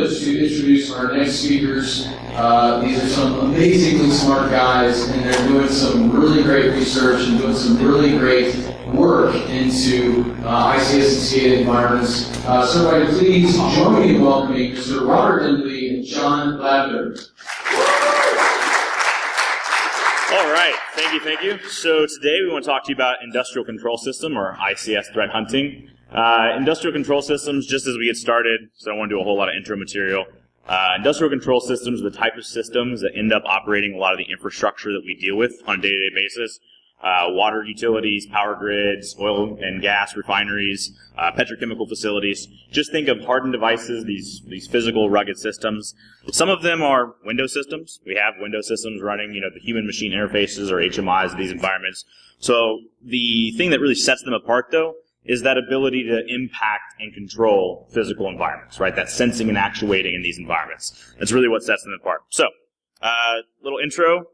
privilege to introduce our next speakers. These are some amazingly smart guys, and they're doing some really great research and doing some really great work into ICS and SCADA environments. So if I could please join me in welcoming Mr. Robert Dimbley and John Lavender. All right, thank you. So today we want to talk to you about industrial control system, or ICS threat hunting. Industrial control systems, just as we get started, so I don't want to do a whole lot of intro material. Industrial control systems are the type of systems that end up operating a lot of the infrastructure that we deal with on a day-to-day basis. Water utilities, power grids, oil and gas refineries, petrochemical facilities. Just think of hardened devices, these physical rugged systems. Some of them are Windows systems. We have Windows systems running, the human-machine interfaces or HMIs of these environments. So the thing that really sets them apart, though, is that ability to impact and control physical environments, right? That sensing and actuating in these environments. That's really what sets them apart. So, little intro.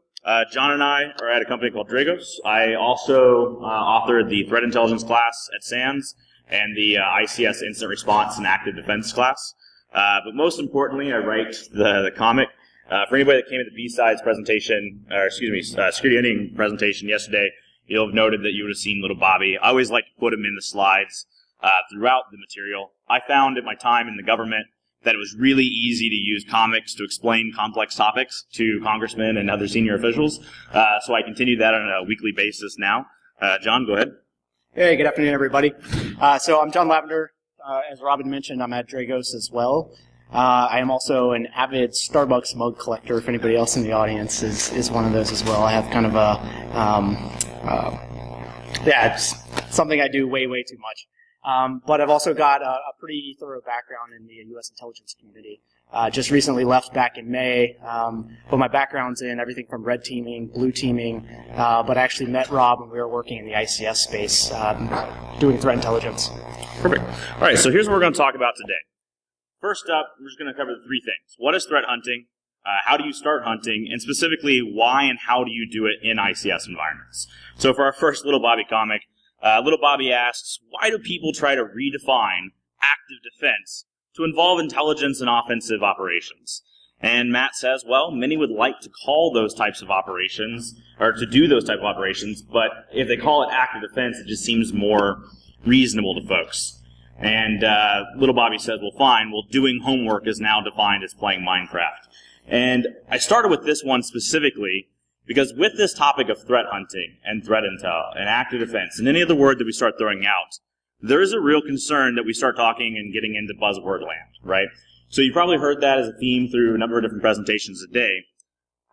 John and I are at a company called Dragos. I also authored the Threat Intelligence class at SANS and the ICS Incident Response and Active Defense class. But most importantly, I write the comic. For anybody that came at the BSides presentation, security ending presentation yesterday, you'll have noted that you would have seen little Bobby. I always like to put him in the slides throughout the material. I found at my time in the government that it was really easy to use comics to explain complex topics to congressmen and other senior officials. So I continue that on a weekly basis now. John, go ahead. Hey, good afternoon, everybody. So I'm John Lavender. As Robin mentioned, I'm at Dragos as well. I am also an avid Starbucks mug collector, if anybody else in the audience is one of those as well. I have kind of it's something I do way too much. But I've also got a pretty thorough background in the U.S. intelligence community. Just recently left back in May, but my background's in everything from red teaming, blue teaming, but I actually met Rob when we were working in the ICS space doing threat intelligence. Perfect. All right, so here's what we're going to talk about today. First up, we're just going to cover the three things. What is threat hunting? How do you start hunting? And specifically, why and how do you do it in ICS environments? So for our first Little Bobby comic, Little Bobby asks, why do people try to redefine active defense to involve intelligence and offensive operations? And Matt says, well, many would like to call those types of operations, or to do those type of operations, but if they call it active defense, it just seems more reasonable to folks. And Little Bobby says, well, fine, doing homework is now defined as playing Minecraft. And I started with this one specifically because with this topic of threat hunting and threat intel and active defense and any other word that we start throwing out, there is a real concern that we start talking and getting into buzzword land, right? So you probably heard that as a theme through a number of different presentations today.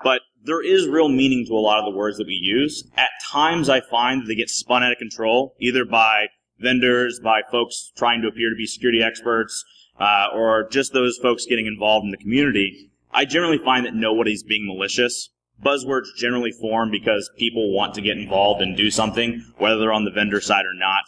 But there is real meaning to a lot of the words that we use. At times I find that they get spun out of control, either by vendors, by folks trying to appear to be security experts, or just those folks getting involved in the community. I generally find that nobody's being malicious. Buzzwords generally form because people want to get involved and do something, whether they're on the vendor side or not.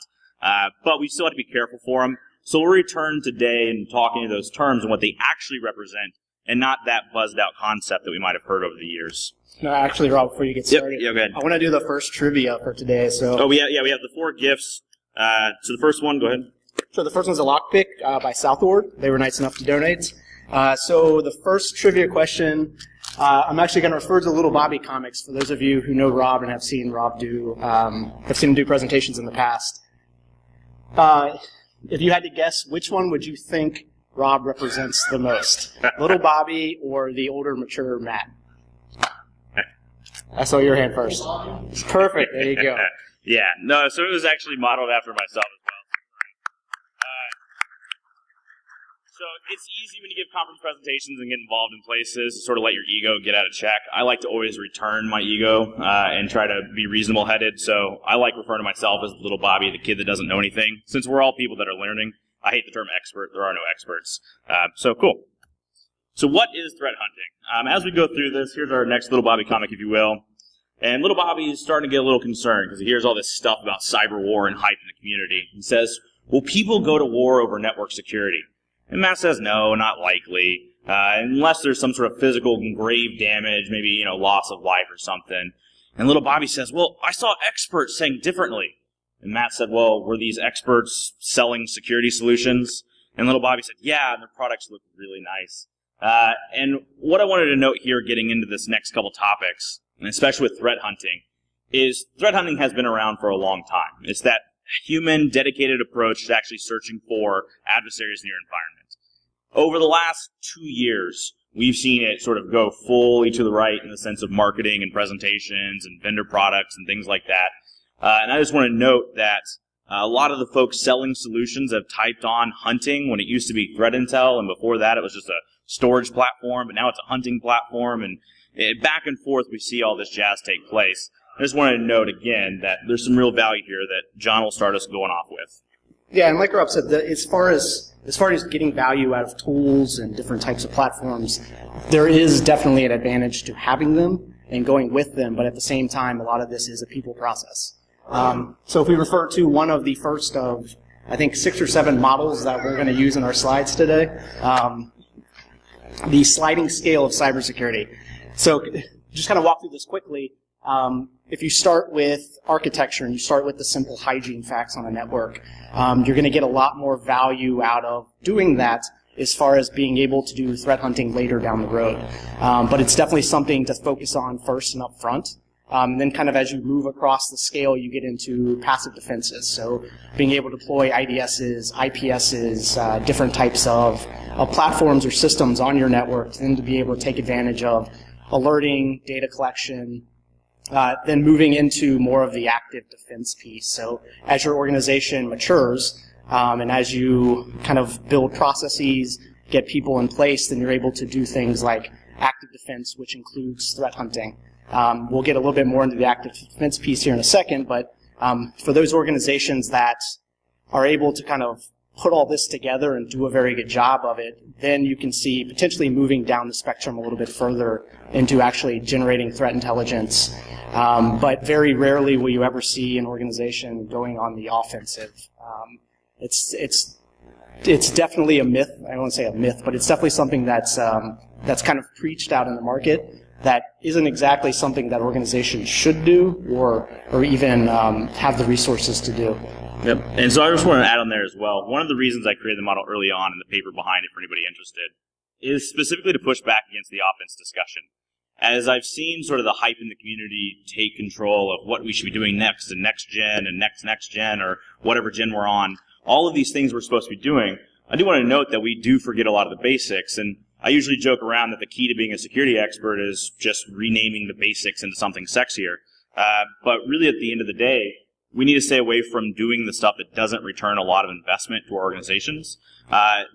But we still have to be careful for them. So we'll return today and talking to those terms and what they actually represent, and not that buzzed out concept that we might have heard over the years. No, actually, Rob, before you get started, go ahead. I want to do the first trivia for today. So, we have the 4 gifts. So the first one, go ahead. So the first one's a lockpick by Southward. They were nice enough to donate. So the first trivia question, I'm actually going to refer to Little Bobby comics for those of you who know Rob and have seen him do presentations in the past. If you had to guess, which one would you think Rob represents the most? Little Bobby or the older, mature Matt? I saw your hand first. Perfect. There you go. Yeah. No, so it was actually modeled after myself as well. So it's easy when you give conference presentations and get involved in places to sort of let your ego get out of check. I like to always return my ego and try to be reasonable-headed. So I like referring to myself as Little Bobby, the kid that doesn't know anything. Since we're all people that are learning, I hate the term expert. There are no experts. So cool. So what is threat hunting? As we go through this, here's our next Little Bobby comic, if you will. And Little Bobby is starting to get a little concerned because he hears all this stuff about cyber war and hype in the community. He says, will people go to war over network security? And Matt says, no, not likely, unless there's some sort of physical and grave damage, maybe, loss of life or something. And Little Bobby says, well, I saw experts saying differently. And Matt said, well, were these experts selling security solutions? And little Bobby said, yeah, and their products look really nice. And what I wanted to note here getting into this next couple topics, and especially with threat hunting, is threat hunting has been around for a long time. It's that human, dedicated approach to actually searching for adversaries in your environment. Over the last 2 years, we've seen it sort of go fully to the right in the sense of marketing and presentations and vendor products and things like that. And I just want to note that a lot of the folks selling solutions have typed on hunting when it used to be threat intel, and before that it was just a storage platform, but now it's a hunting platform, and back and forth we see all this jazz take place. I just wanted to note again that there's some real value here that John will start us going off with. Yeah, and like Rob said, as far as getting value out of tools and different types of platforms, there is definitely an advantage to having them and going with them, but at the same time, a lot of this is a people process. So if we refer to one of the first of, I think, 6 or 7 models that we're going to use in our slides today, the sliding scale of cybersecurity. So just kind of walk through this quickly. If you start with architecture and you start with the simple hygiene facts on a network, you're going to get a lot more value out of doing that as far as being able to do threat hunting later down the road. But it's definitely something to focus on first and up front. And then kind of as you move across the scale, you get into passive defenses. So being able to deploy IDSs, IPSs, different types of platforms or systems on your network, and to be able to take advantage of alerting, data collection, then moving into more of the active defense piece. So as your organization matures, and as you kind of build processes, get people in place, then you're able to do things like active defense, which includes threat hunting. We'll get a little bit more into the active defense piece here in a second, but for those organizations that are able to kind of put all this together and do a very good job of it, then you can see potentially moving down the spectrum a little bit further into actually generating threat intelligence. But very rarely will you ever see an organization going on the offensive. It's definitely a myth. I don't want to say a myth, but it's definitely something that's kind of preached out in the market that isn't exactly something that organizations should do or even have the resources to do. Yep. And so I just want to add on there as well. One of the reasons I created the model early on and the paper behind it for anybody interested is specifically to push back against the offense discussion. As I've seen sort of the hype in the community take control of what we should be doing next and next gen and next gen or whatever gen we're on, all of these things we're supposed to be doing, I do want to note that we do forget a lot of the basics. And I usually joke around that the key to being a security expert is just renaming the basics into something sexier. But really at the end of the day, we need to stay away from doing the stuff that doesn't return a lot of investment to our organizations.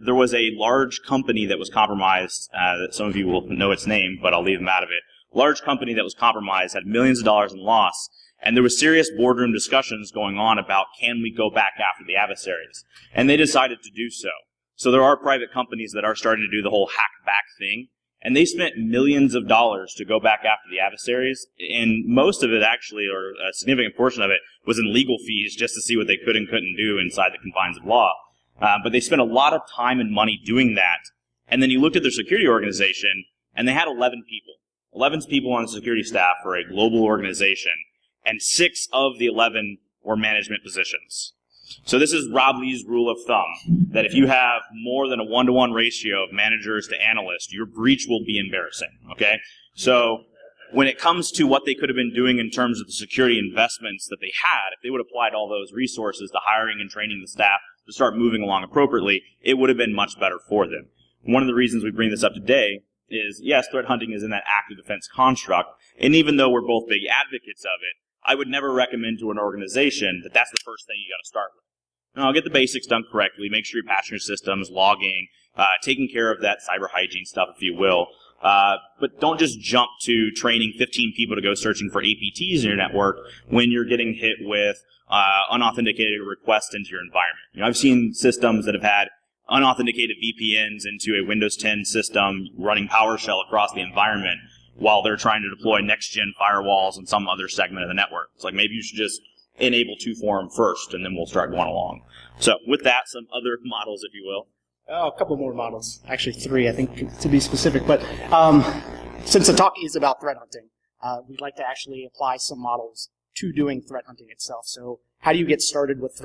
There was a large company that was compromised, that some of you will know its name, but I'll leave them out of it. Large company that was compromised, had millions of dollars in loss, and there was serious boardroom discussions going on about can we go back after the adversaries. And they decided to do so. So there are private companies that are starting to do the whole hack back thing, and they spent millions of dollars to go back after the adversaries, and most of it actually, or a significant portion of it, was in legal fees just to see what they could and couldn't do inside the confines of law. But they spent a lot of time and money doing that, and then you looked at their security organization, and they had 11 people. 11 people on the security staff for a global organization, and 6 of the 11 were management positions. So this is Rob Lee's rule of thumb, that if you have more than a 1-to-1 ratio of managers to analysts, your breach will be embarrassing, okay? So when it comes to what they could have been doing in terms of the security investments that they had, if they would have applied all those resources to hiring and training the staff to start moving along appropriately, it would have been much better for them. One of the reasons we bring this up today is, yes, threat hunting is in that active defense construct, and even though we're both big advocates of it, I would never recommend to an organization that that's the first thing you got to start with. No, get the basics done correctly. Make sure you're patching your systems, logging, taking care of that cyber hygiene stuff, if you will. But don't just jump to training 15 people to go searching for APTs in your network when you're getting hit with unauthenticated requests into your environment. You know, I've seen systems that have had unauthenticated VPNs into a Windows 10 system running PowerShell across the environment while they're trying to deploy next-gen firewalls in some other segment of the network. It's like maybe you should just enable 2-form first, and then we'll start going along. So with that, some other models, if you will. Oh, a couple more models. Actually 3, I think, to be specific. But since the talk is about threat hunting, we'd like to actually apply some models to doing threat hunting itself. So how do you get started with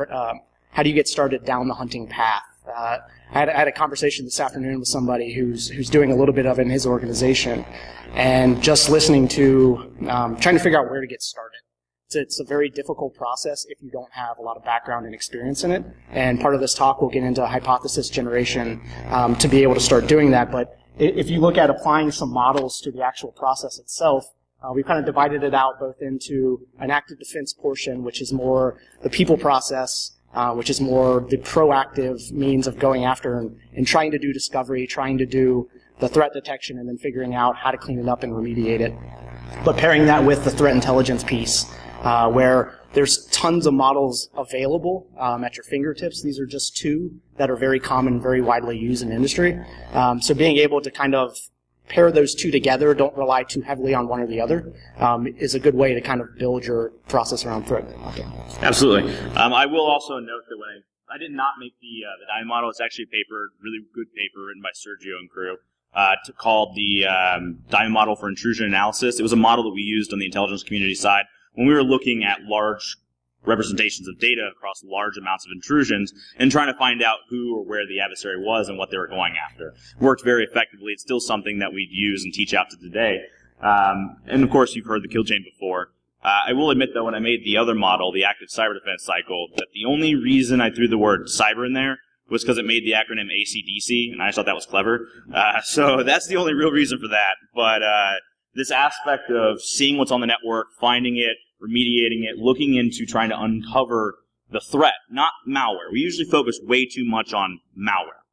how do you get started down the hunting path? I had a conversation this afternoon with somebody who's doing a little bit of it in his organization, and just listening to trying to figure out where to get started. It's a very difficult process if you don't have a lot of background and experience in it. And part of this talk will get into hypothesis generation to be able to start doing that. But if you look at applying some models to the actual process itself, we've kind of divided it out both into an active defense portion, which is more the people process, which is more the proactive means of going after and trying to do discovery, trying to do the threat detection, and then figuring out how to clean it up and remediate it. But pairing that with the threat intelligence piece, where there's tons of models available at your fingertips. These are just two that are very common and very widely used in industry. So being able to kind of pair those two together, don't rely too heavily on one or the other, is a good way to kind of build your process around threat. Okay. Absolutely. I will also note that when I did not make the DIAM model, it's actually a paper, really good paper written by Sergio and crew, called the DIAM model for intrusion analysis. It was a model that we used on the intelligence community side when we were looking at large representations of data across large amounts of intrusions and trying to find out who or where the adversary was and what they were going after. It worked very effectively. It's still something that we use and teach out to today. And of course, you've heard the kill chain before. I will admit, though, when I made the other model, the active cyber defense cycle, that the only reason I threw the word cyber in there was because it made the acronym ACDC, and I thought that was clever. So that's the only real reason for that. But this aspect of seeing what's on the network, finding it, remediating it, looking into trying to uncover the threat, not malware. We usually focus way too much on malware.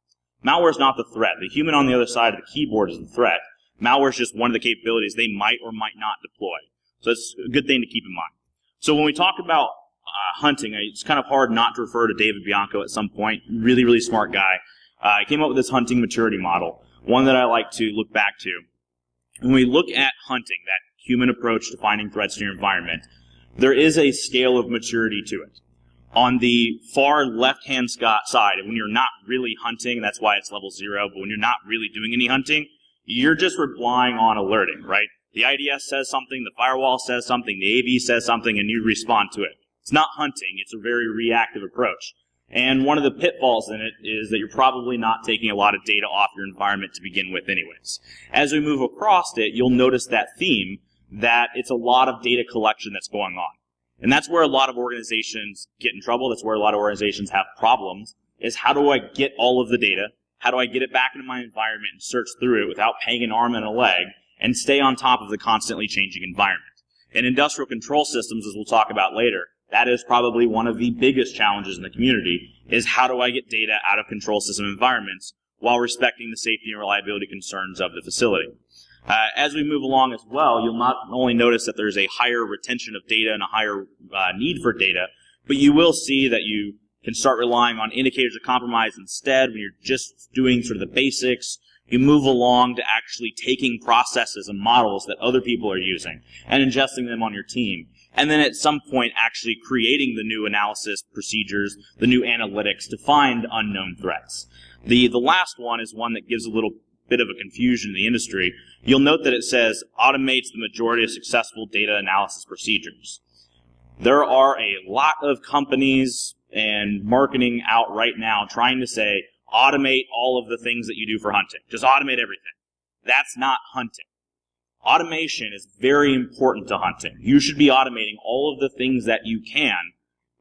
Malware is not the threat. The human on the other side of the keyboard is the threat. Malware is just one of the capabilities they might or might not deploy. So it's a good thing to keep in mind. So when we talk about hunting, it's kind of hard not to refer to David Bianco at some point. Really, really smart guy. He came up with this hunting maturity model, one that I like to look back to. When we look at hunting, that human approach to finding threats in your environment, there is a scale of maturity to it. On the far left-hand side, when you're not really hunting, that's why it's level 0, but when you're not really doing any hunting, you're just relying on alerting, right? The IDS says something, the firewall says something, the AV says something, and you respond to it. It's not hunting. It's a very reactive approach. And one of the pitfalls in it is that you're probably not taking a lot of data off your environment to begin with anyways. As we move across it, you'll notice that theme, that it's a lot of data collection that's going on. And that's where a lot of organizations get in trouble. That's where a lot of organizations have problems, is how do I get all of the data? How do I get it back into my environment and search through it without paying an arm and a leg and stay on top of the constantly changing environment? In industrial control systems, as we'll talk about later, that is probably one of the biggest challenges in the community, is how do I get data out of control system environments while respecting the safety and reliability concerns of the facility. As we move along as well, you'll not only notice that there's a higher retention of data and a higher need for data, but you will see that you can start relying on indicators of compromise instead when you're just doing sort of the basics. You move along to actually taking processes and models that other people are using and ingesting them on your team. And then at some point actually creating the new analysis procedures, the new analytics to find unknown threats. The last one is one that gives a little bit of a confusion in the industry. You'll note that it says automates the majority of successful data analysis procedures. There are a lot of companies and marketing out right now trying to say automate all of the things that you do for hunting. Just automate everything. That's not hunting. Automation is very important to hunting. You should be automating all of the things that you can,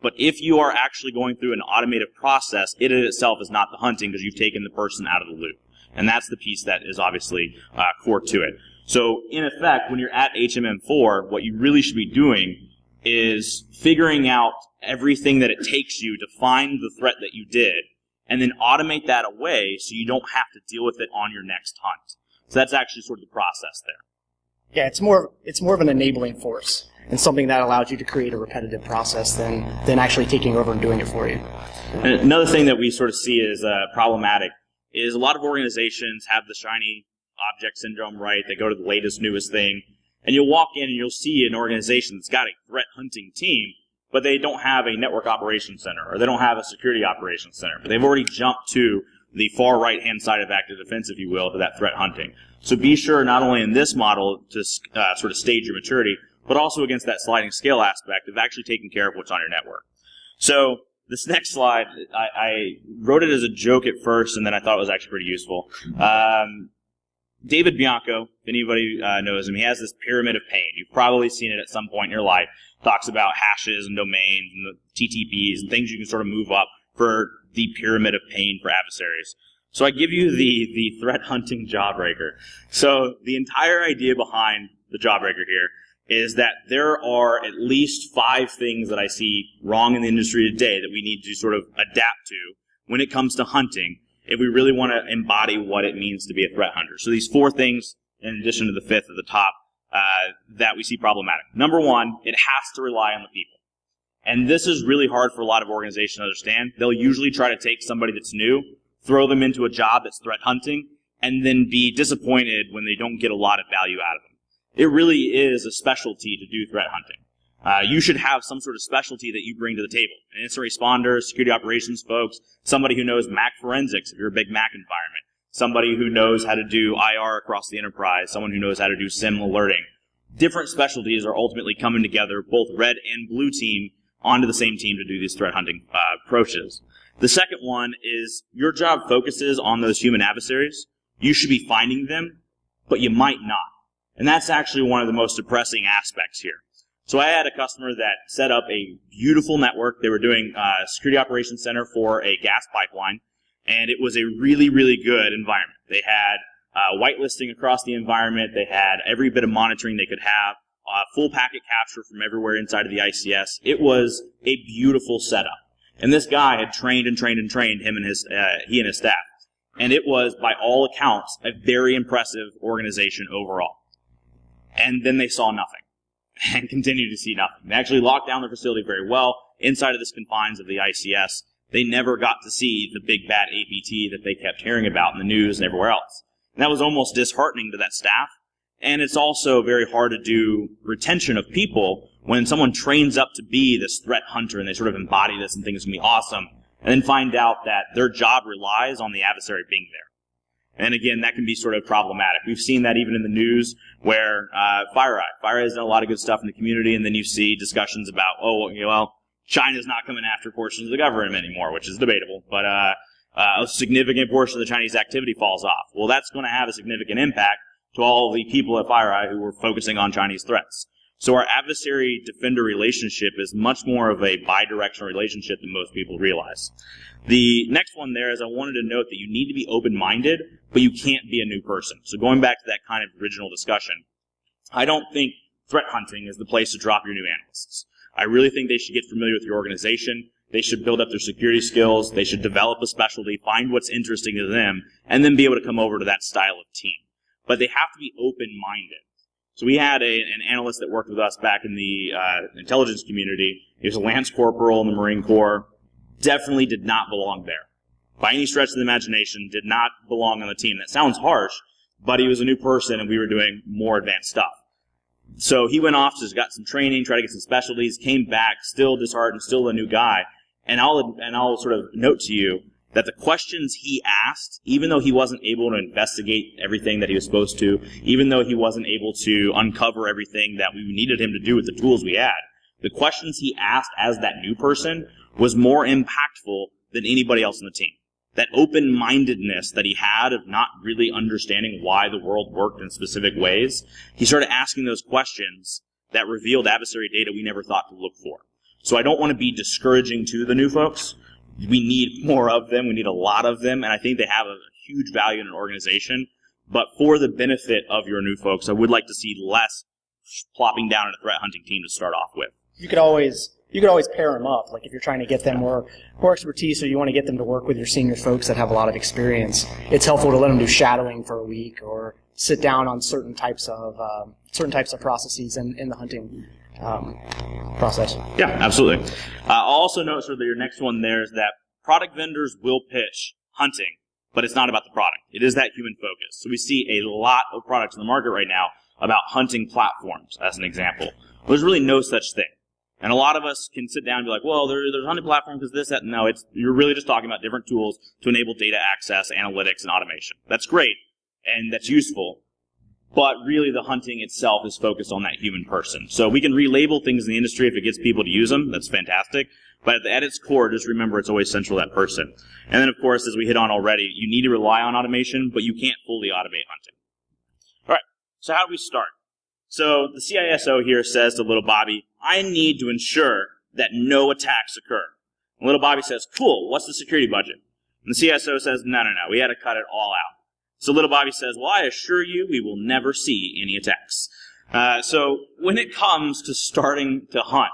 but if you are actually going through an automated process, it in itself is not the hunting because you've taken the person out of the loop. And that's the piece that is obviously core to it. So in effect, when you're at HMM4, what you really should be doing is figuring out everything that it takes you to find the threat that you did, and then automate that away so you don't have to deal with it on your next hunt. So that's actually sort of the process there. Yeah, it's more of an enabling force and something that allows you to create a repetitive process than actually taking over and doing it for you. And another thing that we sort of see is problematic is a lot of organizations have the shiny object syndrome, right? They go to the latest, newest thing, and you'll walk in and you'll see an organization that's got a threat hunting team, but they don't have a network operations center, or they don't have a security operations center, but they've already jumped to the far right-hand side of active defense, if you will, to that threat hunting. So be sure not only in this model to sort of stage your maturity, but also against that sliding scale aspect of actually taking care of what's on your network. So this next slide, I wrote it as a joke at first, and then I thought it was actually pretty useful. David Bianco, if anybody knows him, he has this pyramid of pain. You've probably seen it at some point in your life. Talks about hashes and domains and the TTPs and things you can sort of move up for the pyramid of pain for adversaries. So I give you the threat hunting Jawbreaker. So the entire idea behind the Jawbreaker here is that there are at least 5 things that I see wrong in the industry today that we need to sort of adapt to when it comes to hunting if we really want to embody what it means to be a threat hunter. So these 4 things, in addition to the 5th at the top, that we see problematic. Number 1, it has to rely on the people. And this is really hard for a lot of organizations to understand. They'll usually try to take somebody that's new, throw them into a job that's threat hunting, and then be disappointed when they don't get a lot of value out of them. It really is a specialty to do threat hunting. You should have some sort of specialty that you bring to the table. An incident responder, security operations folks, somebody who knows Mac forensics if you're a big Mac environment, somebody who knows how to do IR across the enterprise, someone who knows how to do SIM alerting. Different specialties are ultimately coming together, both red and blue team, onto the same team to do these threat hunting approaches. The second one is your job focuses on those human adversaries. You should be finding them, but you might not. And that's actually one of the most depressing aspects here. So I had a customer that set up a beautiful network. They were doing a security operations center for a gas pipeline, and it was a really, really good environment. They had whitelisting across the environment. They had every bit of monitoring they could have, full packet capture from everywhere inside of the ICS. It was a beautiful setup. And this guy had trained and trained and trained he and his staff. And it was, by all accounts, a very impressive organization overall. And then they saw nothing and continued to see nothing. They actually locked down their facility very well inside of the confines of the ICS. They never got to see the big bad APT that they kept hearing about in the news and everywhere else. And that was almost disheartening to that staff. And it's also very hard to do retention of people when someone trains up to be this threat hunter and they sort of embody this and think it's going to be awesome, and then find out that their job relies on the adversary being there. And again, that can be sort of problematic. We've seen that even in the news where FireEye has done a lot of good stuff in the community, and then you see discussions about, China's not coming after portions of the government anymore, which is debatable, but a significant portion of the Chinese activity falls off. Well, that's going to have a significant impact to all the people at FireEye who were focusing on Chinese threats. So our adversary-defender relationship is much more of a bi-directional relationship than most people realize. The next one there is I wanted to note that you need to be open-minded, but you can't be a new person. So going back to that kind of original discussion, I don't think threat hunting is the place to drop your new analysts. I really think they should get familiar with your organization. They should build up their security skills. They should develop a specialty, find what's interesting to them, and then be able to come over to that style of team. But they have to be open-minded. So we had an analyst that worked with us back in the intelligence community. He was a Lance Corporal in the Marine Corps. Definitely did not belong there. By any stretch of the imagination, did not belong on the team. That sounds harsh, but he was a new person and we were doing more advanced stuff. So he went off, just got some training, tried to get some specialties, came back, still disheartened, still a new guy. And I'll sort of note to you that the questions he asked, even though he wasn't able to investigate everything that he was supposed to, even though he wasn't able to uncover everything that we needed him to do with the tools we had, the questions he asked as that new person was more impactful than anybody else on the team. That open-mindedness that he had of not really understanding why the world worked in specific ways, he started asking those questions that revealed adversary data we never thought to look for. So I don't want to be discouraging to the new folks. We need more of them. We need a lot of them, and I think they have a huge value in an organization. But for the benefit of your new folks, I would like to see less plopping down in a threat hunting team to start off with. You could always pair them up. Like if you're trying to get them more expertise, or you want to get them to work with your senior folks that have a lot of experience, it's helpful to let them do shadowing for a week or sit down on certain types of processes in the hunting process. Yeah, absolutely. I'll also note sort of that your next one there is that product vendors will pitch hunting, but it's not about the product. It is that human focus. So we see a lot of products in the market right now about hunting platforms, as an example. Well, there's really no such thing. And a lot of us can sit down and be like, well, there's hunting platforms, because this, that. No, you're really just talking about different tools to enable data access, analytics, and automation. That's great, and that's useful. but really the hunting itself is focused on that human person. So we can relabel things in the industry if it gets people to use them. That's fantastic. But at its core, just remember it's always central to that person. And then, of course, as we hit on already, you need to rely on automation, but you can't fully automate hunting. All right, so how do we start? So the CISO here says to little Bobby, I need to ensure that no attacks occur. And little Bobby says, cool, what's the security budget? And the CISO says, no, we had to cut it all out. So little Bobby says, well, I assure you we will never see any attacks. So when it comes to starting to hunt,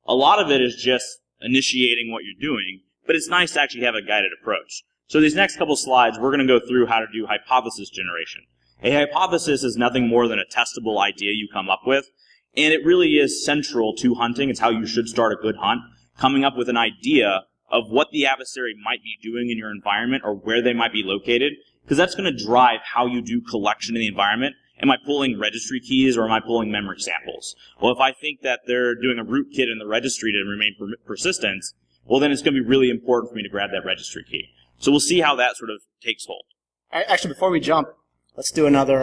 a lot of it is just initiating what you're doing, but it's nice to actually have a guided approach. So these next couple slides, we're going to go through how to do hypothesis generation. A hypothesis is nothing more than a testable idea you come up with, and it really is central to hunting. It's how you should start a good hunt, coming up with an idea of what the adversary might be doing in your environment or where they might be located, because that's going to drive how you do collection in the environment. Am I pulling registry keys or am I pulling memory samples? Well, if I think that they're doing a rootkit in the registry to remain persistent, well, then it's going to be really important for me to grab that registry key. So we'll see how that sort of takes hold. Actually, before we jump, let's do another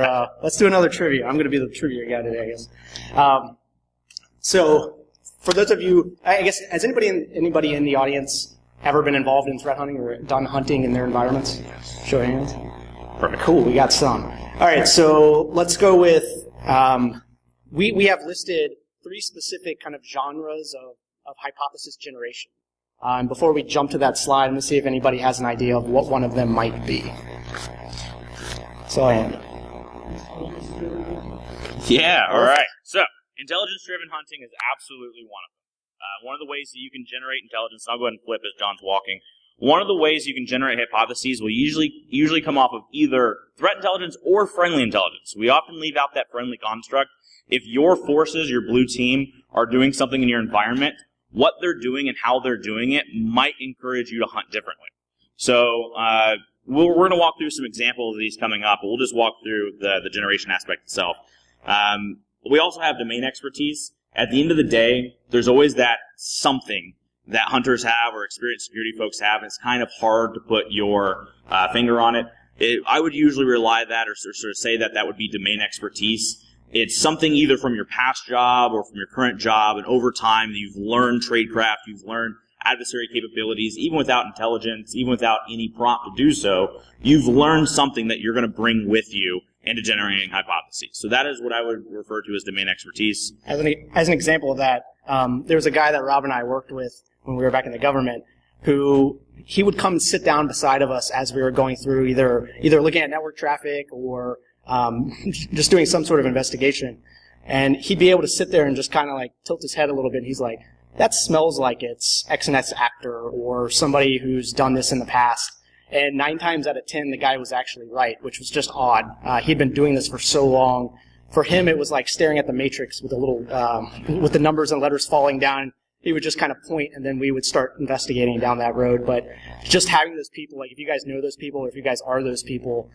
trivia. I'm going to be the trivia guy today, I guess. So, for those of you, I guess, has anybody in the audience ever been involved in threat hunting or done hunting in their environments? Show of hands. Perfect. Cool. We got some. All right. So let's go with. We have listed 3 specific kind of genres of hypothesis generation. And before we jump to that slide, I'm going to see if anybody has an idea of what one of them might be. So I am. Yeah. All right. So intelligence-driven hunting is absolutely one of them. One of the ways that you can generate intelligence, and I'll go ahead and flip as John's walking. One of the ways you can generate hypotheses will usually come off of either threat intelligence or friendly intelligence. We often leave out that friendly construct. If your forces, your blue team, are doing something in your environment, what they're doing and how they're doing it might encourage you to hunt differently. So we're going to walk through some examples of these coming up, but we'll just walk through the generation aspect itself. We also have domain expertise. At the end of the day, there's always that something that hunters have or experienced security folks have, and it's kind of hard to put your finger on it. I would usually rely that or sort of say that would be domain expertise. It's something either from your past job or from your current job, and over time you've learned tradecraft, you've learned adversary capabilities, even without intelligence, even without any prompt to do so, you've learned something that you're going to bring with you into generating hypotheses. So that is what I would refer to as domain expertise. As an example of that, there was a guy that Rob and I worked with when we were back in the government who he would come and sit down beside of us as we were going through either looking at network traffic or just doing some sort of investigation. And he'd be able to sit there and just kind of like tilt his head a little bit. And he's like, that smells like it's X&S actor or somebody who's done this in the past. And 9 times out of 10, the guy was actually right, which was just odd. He'd been doing this for so long. For him, it was like staring at the matrix with a little, with the numbers and letters falling down. He would just kind of point, and then we would start investigating down that road. But just having those people, like if you guys know those people, or if you guys are those people,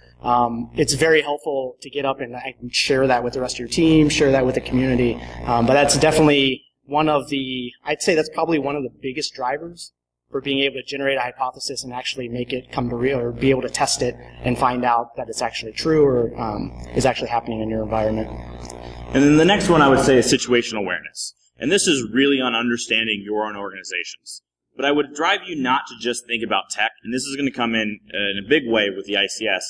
it's very helpful to get up and share that with the rest of your team, share that with the community. But that's definitely I'd say that's probably one of the biggest drivers for being able to generate a hypothesis and actually make it come to real, or be able to test it and find out that it's actually true or is actually happening in your environment. And then the next one I would say is situational awareness. And this is really on understanding your own organizations. But I would drive you not to just think about tech, and this is going to come in a big way with the ICS.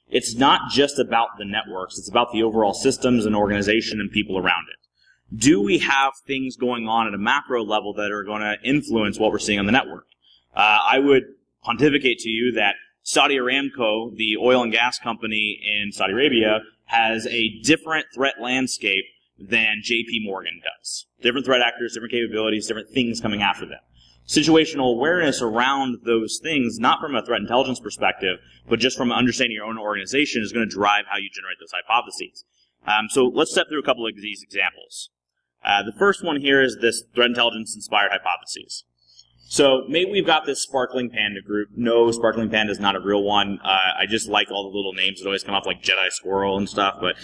It's not just about the networks. It's about the overall systems and organization and people around it. Do we have things going on at a macro level that are going to influence what we're seeing on the network? I would pontificate to you that Saudi Aramco, the oil and gas company in Saudi Arabia, has a different threat landscape than JP Morgan does. Different threat actors, different capabilities, different things coming after them. Situational awareness around those things, not from a threat intelligence perspective, but just from understanding your own organization, is going to drive how you generate those hypotheses. So let's step through a couple of these examples. The first one here is this threat intelligence inspired hypotheses. So maybe we've got this Sparkling Panda group. No, Sparkling Panda is not a real one. I just like all the little names that always come up like Jedi Squirrel and stuff. But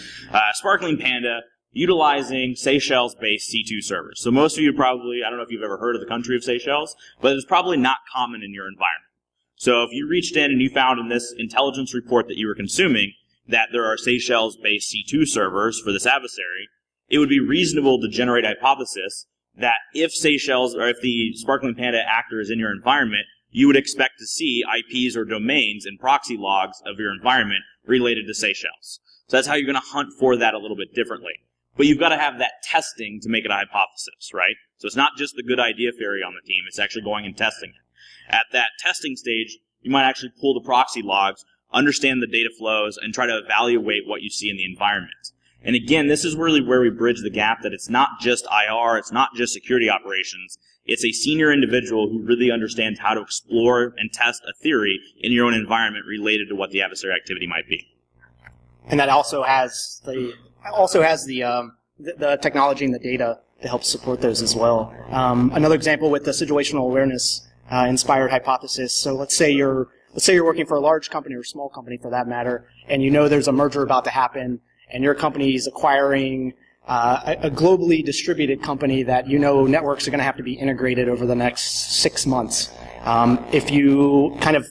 Sparkling Panda, utilizing Seychelles-based C2 servers. So most of you probably, I don't know if you've ever heard of the country of Seychelles, but it's probably not common in your environment. So if you reached in and you found in this intelligence report that you were consuming that there are Seychelles-based C2 servers for this adversary, it would be reasonable to generate a hypothesis that if Seychelles or if the Sparkling Panda actor is in your environment, you would expect to see IPs or domains and proxy logs of your environment related to Seychelles. So that's how you're going to hunt for that a little bit differently. But you've got to have that testing to make it a hypothesis, right? So it's not just the good idea fairy on the team, it's actually going and testing it. At that testing stage, you might actually pull the proxy logs, understand the data flows, and try to evaluate what you see in the environment. And again, this is really where we bridge the gap that it's not just IR, it's not just security operations, it's a senior individual who really understands how to explore and test a theory in your own environment related to what the adversary activity might be. And that also has the technology and the data to help support those as well. Another example with the situational awareness inspired hypothesis. So let's say you're working for a large company or a small company for that matter, and you know there's a merger about to happen, and your company is acquiring a globally distributed company that you know networks are going to have to be integrated over the next 6 months. If you kind of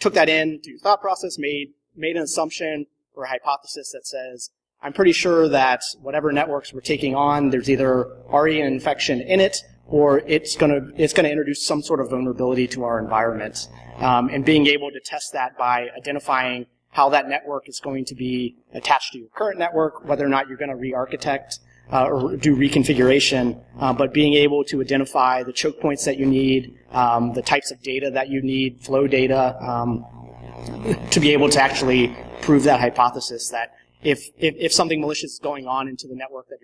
took that into your thought process, made an assumption or a hypothesis that says, I'm pretty sure that whatever networks we're taking on, there's either already an infection in it, or it's going to introduce some sort of vulnerability to our environment. And being able to test that by identifying how that network is going to be attached to your current network, whether or not you're going to re-architect or do reconfiguration, but being able to identify the choke points that you need, the types of data that you need, flow data, to be able to actually prove that hypothesis that if something malicious is going on into the network that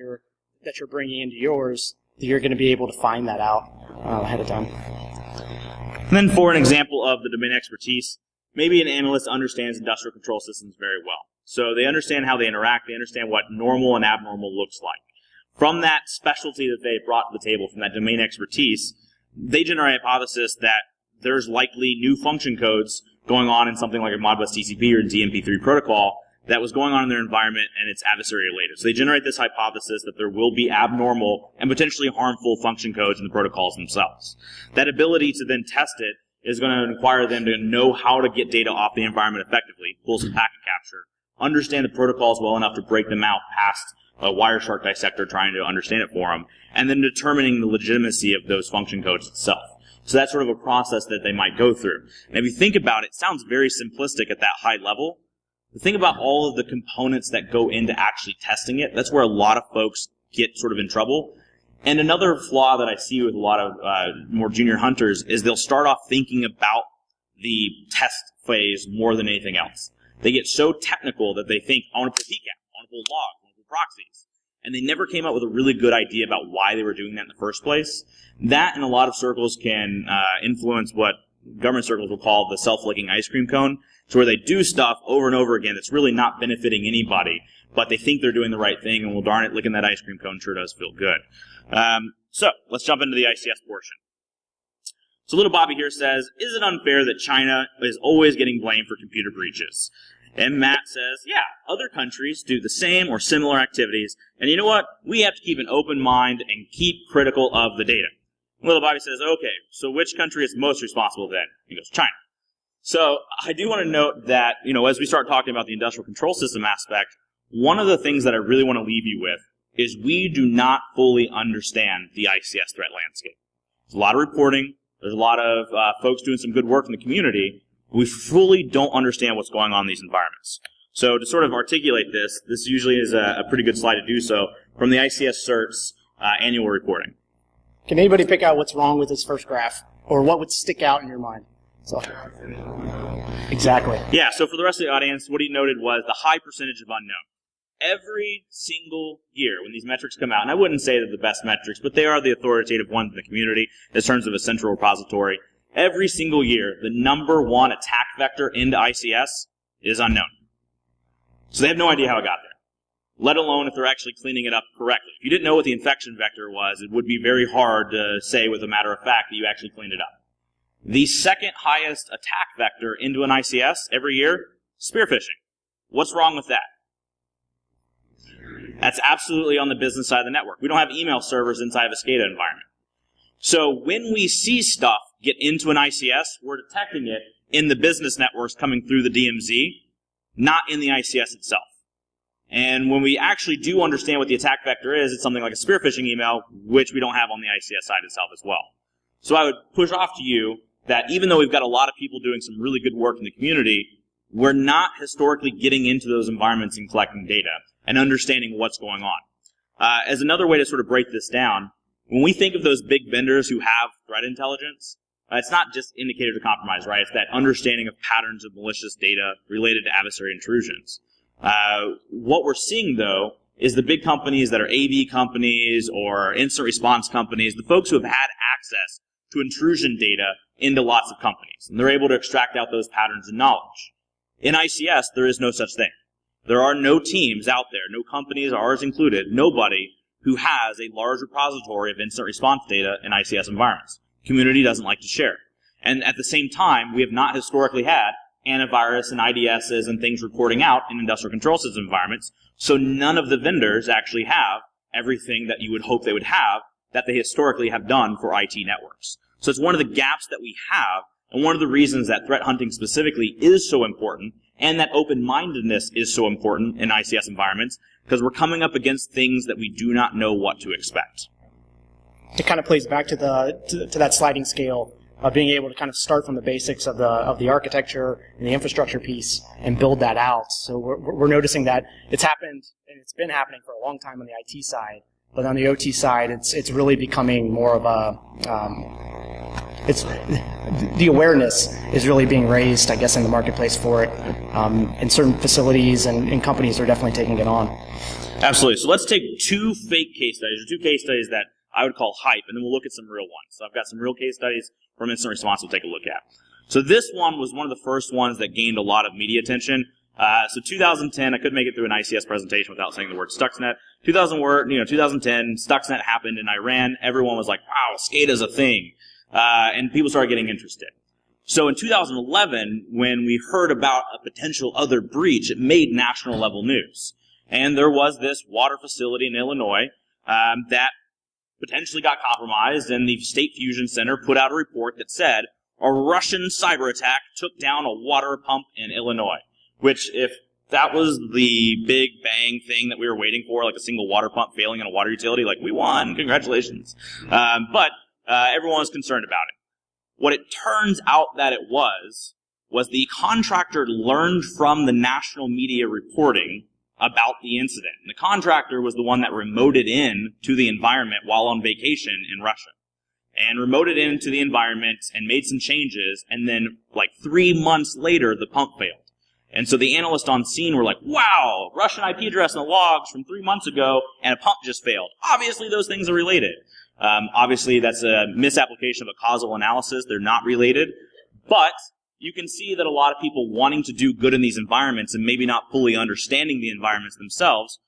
you're bringing into yours, you're going to be able to find that out ahead of time. And then for an example of the domain expertise, maybe an analyst understands industrial control systems very well. So they understand how they interact, they understand what normal and abnormal looks like. From that specialty that they brought to the table, from that domain expertise, they generate a hypothesis that there's likely new function codes going on in something like a Modbus TCP or DMP3 protocol that was going on in their environment and it's adversary related. So they generate this hypothesis that there will be abnormal and potentially harmful function codes in the protocols themselves. That ability to then test it is going to require them to know how to get data off the environment effectively, pull some packet capture, understand the protocols well enough to break them out past a Wireshark dissector trying to understand it for them, and then determining the legitimacy of those function codes itself. So that's sort of a process that they might go through. And if you think about it, it sounds very simplistic at that high level. But think about all of the components that go into actually testing it. That's where a lot of folks get sort of in trouble. And another flaw that I see with a lot of more junior hunters is they'll start off thinking about the test phase more than anything else. They get so technical that they think, I want to pull PCAP, I want to pull logs, I want to pull proxies. And they never came up with a really good idea about why they were doing that in the first place. That, in a lot of circles, can influence what government circles will call the self-licking ice cream cone. It's where they do stuff over and over again that's really not benefiting anybody, but they think they're doing the right thing, and well, darn it, licking that ice cream cone sure does feel good. So let's jump into the ICS portion. So little Bobby here says, is it unfair that China is always getting blamed for computer breaches? And Matt says, yeah, other countries do the same or similar activities, and you know what? We have to keep an open mind and keep critical of the data. Little Bobby says, okay, so which country is most responsible then? He goes, China. So I do want to note that, as we start talking about the industrial control system aspect, one of the things that I really want to leave you with is we do not fully understand the ICS threat landscape. There's a lot of reporting. There's a lot of folks doing some good work in the community. We fully don't understand what's going on in these environments. So to sort of articulate this usually is a pretty good slide to do so from the ICS Certs annual reporting. Can anybody pick out what's wrong with this first graph, or what would stick out in your mind? So, exactly. Yeah, so for the rest of the audience, what he noted was the high percentage of unknown. Every single year when these metrics come out, and I wouldn't say they're the best metrics, but they are the authoritative ones in the community in terms of a central repository. Every single year, the number one attack vector into ICS is unknown. So they have no idea how it got there, let alone if they're actually cleaning it up correctly. If you didn't know what the infection vector was, it would be very hard to say with a matter of fact that you actually cleaned it up. The second highest attack vector into an ICS every year, spear phishing. What's wrong with that? That's absolutely on the business side of the network. We don't have email servers inside of a SCADA environment. So when we see stuff get into an ICS, we're detecting it in the business networks coming through the DMZ. not in the ICS itself. And when we actually do understand what the attack vector is, it's something like a spear phishing email, which we don't have on the ICS side itself as well. So I would push off to you that even though we've got a lot of people doing some really good work in the community, we're not historically getting into those environments and collecting data and understanding what's going on. As another way to sort of break this down, when we think of those big vendors who have threat intelligence, it's not just indicators of compromise, right? It's that understanding of patterns of malicious data related to adversary intrusions. What we're seeing, though, is the big companies that are AV companies or incident response companies, the folks who have had access to intrusion data into lots of companies. And they're able to extract out those patterns and knowledge. In ICS, there is no such thing. There are no teams out there, no companies, ours included, nobody who has a large repository of incident response data in ICS environments. Community doesn't like to share. And at the same time, we have not historically had antivirus and IDSs and things reporting out in industrial control system environments, so none of the vendors actually have everything that you would hope they would have that they historically have done for IT networks. So it's one of the gaps that we have, and one of the reasons that threat hunting specifically is so important, and that open-mindedness is so important in ICS environments, because we're coming up against things that we do not know what to expect. It kind of plays back to that sliding scale of being able to kind of start from the basics of the architecture and the infrastructure piece and build that out. So we're noticing that it's happened, and it's been happening for a long time on the IT side, but on the OT side, it's really becoming more of a the awareness is really being raised, I guess, in the marketplace for it. And certain facilities and companies are definitely taking it on. Absolutely. So let's take two fake case studies, or two case studies that I would call hype, and then we'll look at some real ones. So I've got some real case studies from incident response we'll take a look at. So this one was one of the first ones that gained a lot of media attention. So 2010, I couldn't make it through an ICS presentation without saying the word Stuxnet. 2010, Stuxnet happened in Iran. Everyone was like, wow, SCADA's a thing. And people started getting interested. So in 2011, when we heard about a potential other breach, it made national level news. And there was this water facility in Illinois that potentially got compromised, and the State Fusion Center put out a report that said a Russian cyber attack took down a water pump in Illinois, which if that was the big bang thing that we were waiting for, like a single water pump failing in a water utility, like we won, congratulations. But everyone was concerned about it. What it turns out that it was the contractor learned from the national media reporting about the incident. And the contractor was the one that remoted in to the environment while on vacation in Russia. And remoted into the environment and made some changes, and then like 3 months later, the pump failed. And so the analysts on scene were like, wow, Russian IP address in the logs from 3 months ago, and a pump just failed. Obviously, those things are related. Obviously, that's a misapplication of a causal analysis. They're not related. But you can see that a lot of people wanting to do good in these environments and maybe not fully understanding the environments themselves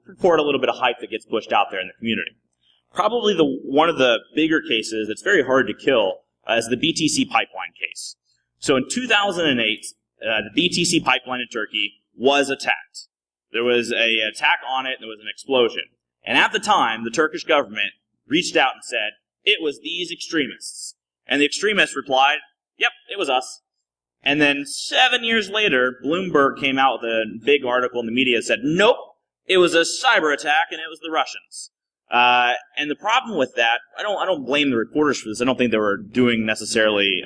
report a little bit of hype that gets pushed out there in the community. Probably one of the bigger cases that's very hard to kill is the BTC Pipeline case. So in 2008, the BTC Pipeline in Turkey was attacked. There was an attack on it, and there was an explosion. And at the time, the Turkish government reached out and said, it was these extremists. And the extremists replied, yep, it was us. And then 7 years later, Bloomberg came out with a big article in the media that said, nope, it was a cyber attack and it was the Russians. And the problem with that, I don't blame the reporters for this. I don't think they were doing necessarily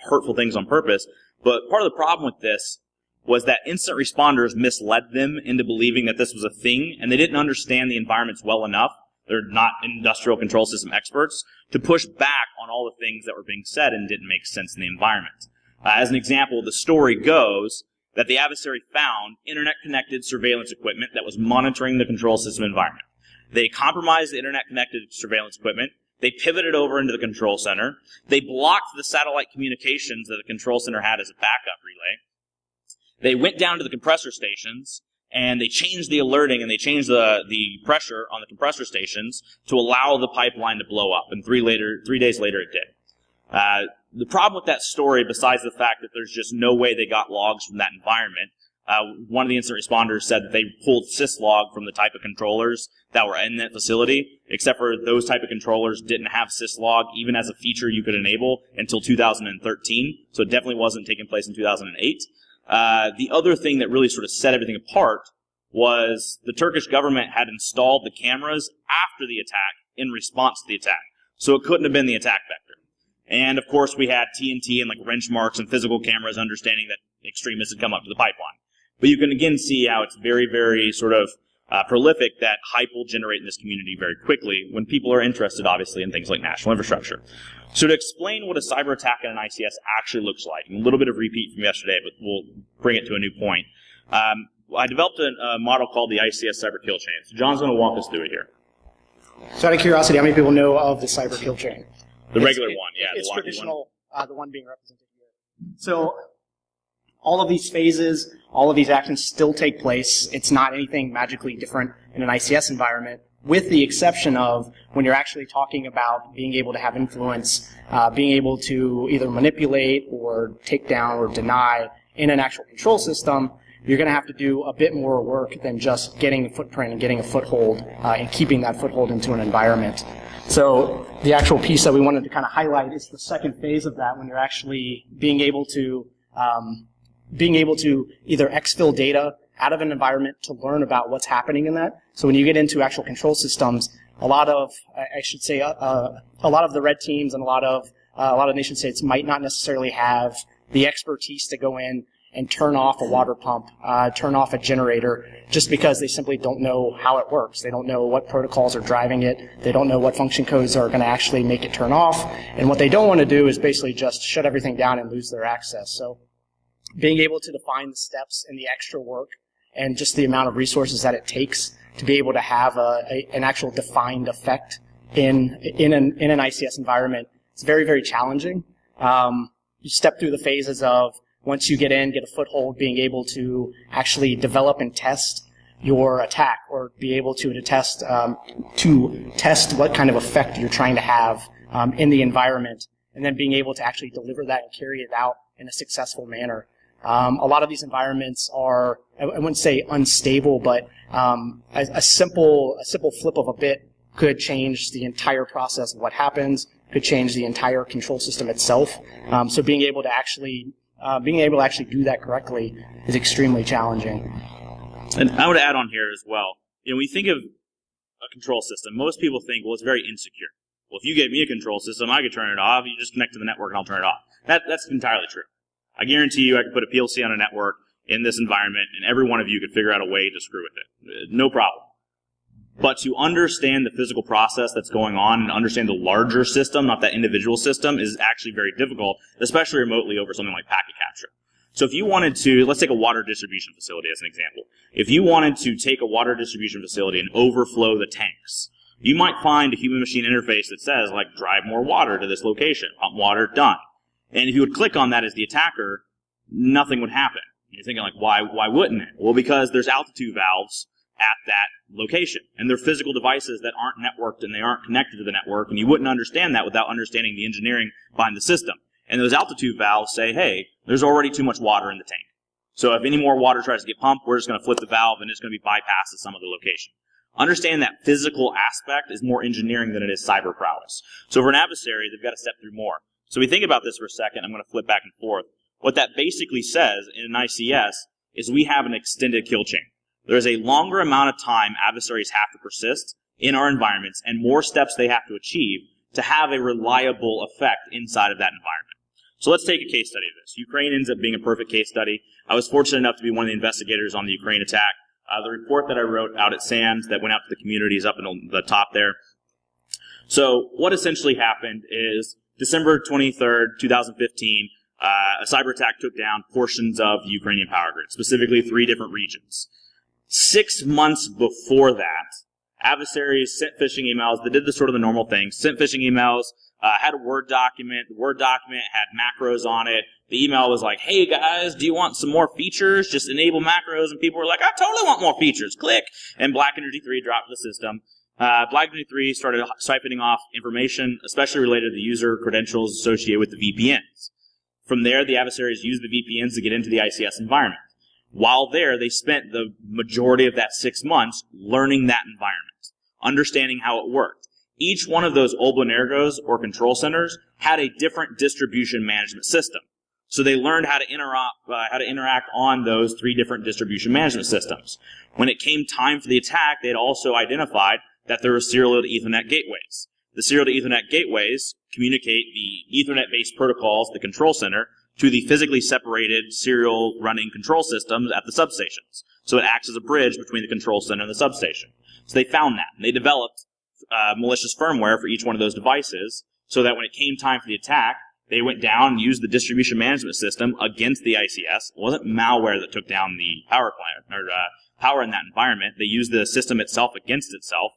hurtful things on purpose. But part of the problem with this was that incident responders misled them into believing that this was a thing, and they didn't understand the environments well enough. They're not industrial control system experts to push back on all the things that were being said and didn't make sense in the environment. As an example, the story goes that the adversary found internet-connected surveillance equipment that was monitoring the control system environment. They compromised the internet-connected surveillance equipment. They pivoted over into the control center. They blocked the satellite communications that the control center had as a backup relay. They went down to the compressor stations, and they changed the alerting, and they changed the pressure on the compressor stations to allow the pipeline to blow up. And 3 days later, it did. The problem with that story, besides the fact that there's just no way they got logs from that environment, one of the incident responders said that they pulled syslog from the type of controllers that were in that facility, except for those type of controllers didn't have syslog even as a feature you could enable until 2013, so it definitely wasn't taking place in 2008. The other thing that really sort of set everything apart was the Turkish government had installed the cameras after the attack in response to the attack. So it couldn't have been the attack vector. And of course we had TNT and like wrench marks and physical cameras understanding that extremists had come up to the pipeline. But you can again see how it's very, very sort of prolific that hype will generate in this community very quickly when people are interested, obviously, in things like national infrastructure. So to explain what a cyber attack in an ICS actually looks like, and a little bit of repeat from yesterday, but we'll bring it to a new point. I developed a model called the ICS Cyberkill Chain. So John's going to walk us through it here. So out of curiosity, how many people know of the Cyberkill Chain? The regular one, yeah. It's the traditional, the one being represented here. So all of these phases, all of these actions still take place. It's not anything magically different in an ICS environment, with the exception of when you're actually talking about being able to have influence, being able to either manipulate or take down or deny in an actual control system. You're going to have to do a bit more work than just getting a footprint and getting a foothold and keeping that foothold into an environment. So the actual piece that we wanted to kind of highlight is the second phase of that, when you're actually being able to either exfil data out of an environment to learn about what's happening in that. So when you get into actual control systems, a lot of the red teams and a lot of nation states might not necessarily have the expertise to go in and turn off a water pump, turn off a generator, just because they simply don't know how it works. They don't know what protocols are driving it. They don't know what function codes are going to actually make it turn off. And what they don't want to do is basically just shut everything down and lose their access. So being able to define the steps and the extra work and just the amount of resources that it takes to be able to have an actual defined effect in an ICS environment, it's very, very challenging. You step through the phases of, once you get in, get a foothold, being able to actually develop and test your attack, or be able to test what kind of effect you're trying to have in the environment, and then being able to actually deliver that and carry it out in a successful manner. A lot of these environments are, I wouldn't say unstable, but a simple flip of a bit could change the entire process of what happens, could change the entire control system itself. So being able to actually do that correctly is extremely challenging. And I would add on here as well, when you think of a control system, most people think, well, it's very insecure. Well, if you gave me a control system, I could turn it off. You just connect to the network and I'll turn it off. That's entirely true. I guarantee you I could put a PLC on a network in this environment and every one of you could figure out a way to screw with it. No problem. But to understand the physical process that's going on and understand the larger system, not that individual system, is actually very difficult, especially remotely over something like packet capture. So if you wanted to, let's take a water distribution facility as an example. If you wanted to take a water distribution facility and overflow the tanks, you might find a human-machine interface that says, like, drive more water to this location, pump water, done. And if you would click on that as the attacker, nothing would happen. You're thinking, like, why wouldn't it? Well, because there's altitude valves at that location. And they're physical devices that aren't networked and they aren't connected to the network, and you wouldn't understand that without understanding the engineering behind the system. And those altitude valves say, hey, there's already too much water in the tank. So if any more water tries to get pumped, we're just going to flip the valve and it's going to be bypassed at some other location. Understand that physical aspect is more engineering than it is cyber prowess. So for an adversary, they've got to step through more. So we think about this for a second. I'm going to flip back and forth. What that basically says in an ICS is we have an extended kill chain. There's a longer amount of time adversaries have to persist in our environments and more steps they have to achieve to have a reliable effect inside of that environment. So let's take a case study of this. Ukraine ends up being a perfect case study. I was fortunate enough to be one of the investigators on the Ukraine attack. The report that I wrote out at SAMS that went out to the communities up in the top there. So what essentially happened is December 23rd, 2015, a cyber attack took down portions of the Ukrainian power grid, specifically 3 different regions. 6 months before that, adversaries sent phishing emails. They did the sort of the normal thing. Sent phishing emails, had a Word document. The Word document had macros on it. The email was like, hey guys, do you want some more features? Just enable macros. And people were like, I totally want more features. Click. And Black Energy 3 dropped the system. Black Energy 3 started siphoning off information, especially related to the user credentials associated with the VPNs. From there, the adversaries used the VPNs to get into the ICS environment. While there, they spent the majority of that 6 months learning that environment, understanding how it worked. Each one of those Oblanergos or control centers had a different distribution management system. So they learned how to interact on those 3 different distribution management systems. When it came time for the attack, they had also identified that there were serial to Ethernet gateways. The serial to Ethernet gateways communicate the Ethernet-based protocols, the control center, to the physically separated serial running control systems at the substations. So it acts as a bridge between the control center and the substation. So they found that, and they developed malicious firmware for each one of those devices so that when it came time for the attack, they went down and used the distribution management system against the ICS. It wasn't malware that took down the power plant or power in that environment. They used the system itself against itself.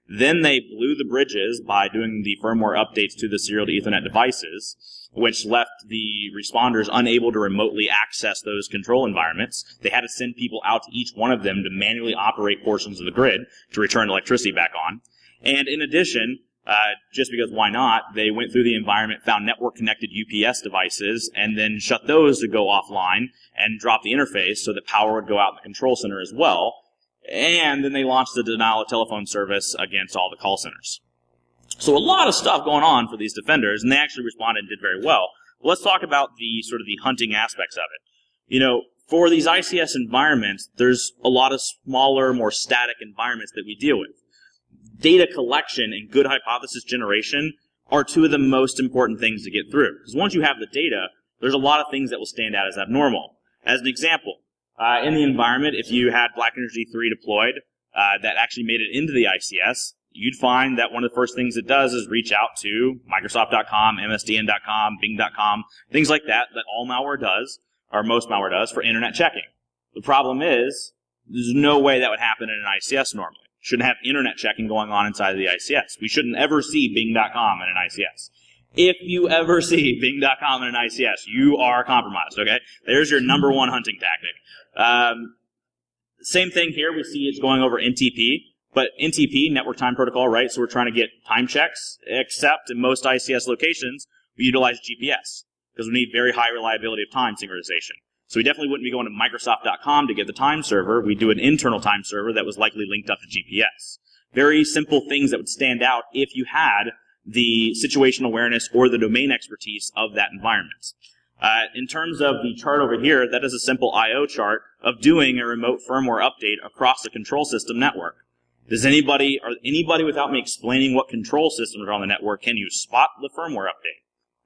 Then they blew the bridges by doing the firmware updates to the serial to Ethernet devices, which left the responders unable to remotely access those control environments. They had to send people out to each one of them to manually operate portions of the grid to return electricity back on. And in addition, just because why not, they went through the environment, found network-connected UPS devices, and then shut those to go offline and drop the interface so that power would go out in the control center as well. And then they launched the denial of telephone service against all the call centers. So a lot of stuff going on for these defenders, and they actually responded and did very well. Let's talk about the sort of the hunting aspects of it. For these ICS environments, there's a lot of smaller, more static environments that we deal with. Data collection and good hypothesis generation are 2 of the most important things to get through. Because once you have the data, there's a lot of things that will stand out as abnormal. As an example, in the environment, if you had Black Energy 3 deployed that actually made it into the ICS, you'd find that one of the first things it does is reach out to Microsoft.com, MSDN.com, Bing.com, things like that all malware does, or most malware does, for internet checking. The problem is, there's no way that would happen in an ICS normally. Shouldn't have internet checking going on inside of the ICS. We shouldn't ever see Bing.com in an ICS. If you ever see Bing.com in an ICS, you are compromised, okay? There's your number 1 hunting tactic. Same thing here. We see it's going over NTP, but NTP, Network Time Protocol, right? So we're trying to get time checks, except in most ICS locations, we utilize GPS because we need very high reliability of time synchronization. So we definitely wouldn't be going to Microsoft.com to get the time server. We'd do an internal time server that was likely linked up to GPS. Very simple things that would stand out if you had the situational awareness or the domain expertise of that environment. In terms of the chart over here, that is a simple I/O chart of doing a remote firmware update across the control system network. Does anybody without me explaining what control systems are on the network, can you spot the firmware update?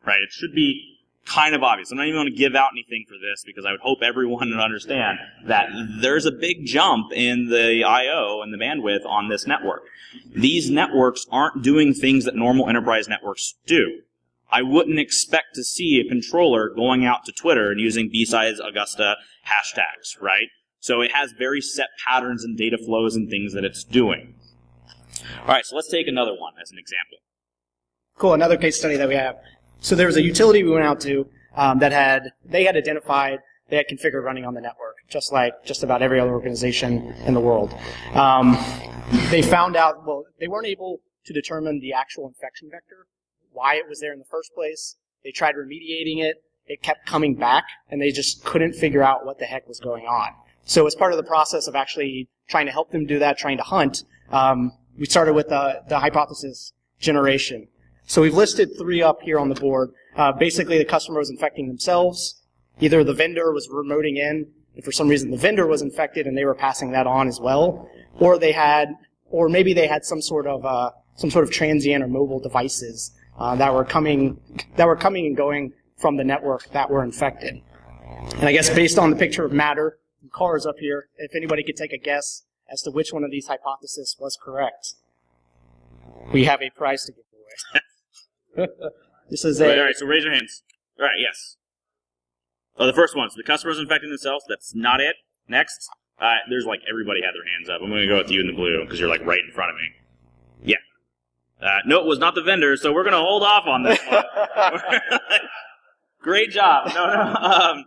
Right? It should be kind of obvious. I'm not even going to give out anything for this because I would hope everyone would understand that there's a big jump in the I/O and the bandwidth on this network. These networks aren't doing things that normal enterprise networks do. I wouldn't expect to see a controller going out to Twitter and using BSidesAugusta hashtags, right? So it has very set patterns and data flows and things that it's doing. All right, so let's take another one as an example. Cool, another case study that we have. So there was a utility we went out to they had identified, they had configured running on the network, just like just about every other organization in the world. They found out, well, they weren't able to determine the actual infection vector, why it was there in the first place. They tried remediating it. It kept coming back, and they just couldn't figure out what the heck was going on. So as part of the process of actually trying to help them do that, trying to hunt, we started with the hypothesis generation. So we've listed 3 up here on the board. Basically, the customer was infecting themselves. Either the vendor was remoting in, and for some reason the vendor was infected and they were passing that on as well, or maybe they had some sort of transient or mobile devices that were coming and going from the network that were infected. And I guess based on the picture of Matter, the cars up here, if anybody could take a guess as to which one of these hypotheses was correct, we have a prize to give away. This is all right, so raise your hands. All right, yes. Oh, the first one. So the customer's infecting themselves. That's not it. Next. There's like everybody had their hands up. I'm going to go with you in the blue because you're like right in front of me. Yeah. No, it was not the vendor, so we're going to hold off on this one. Great job. No.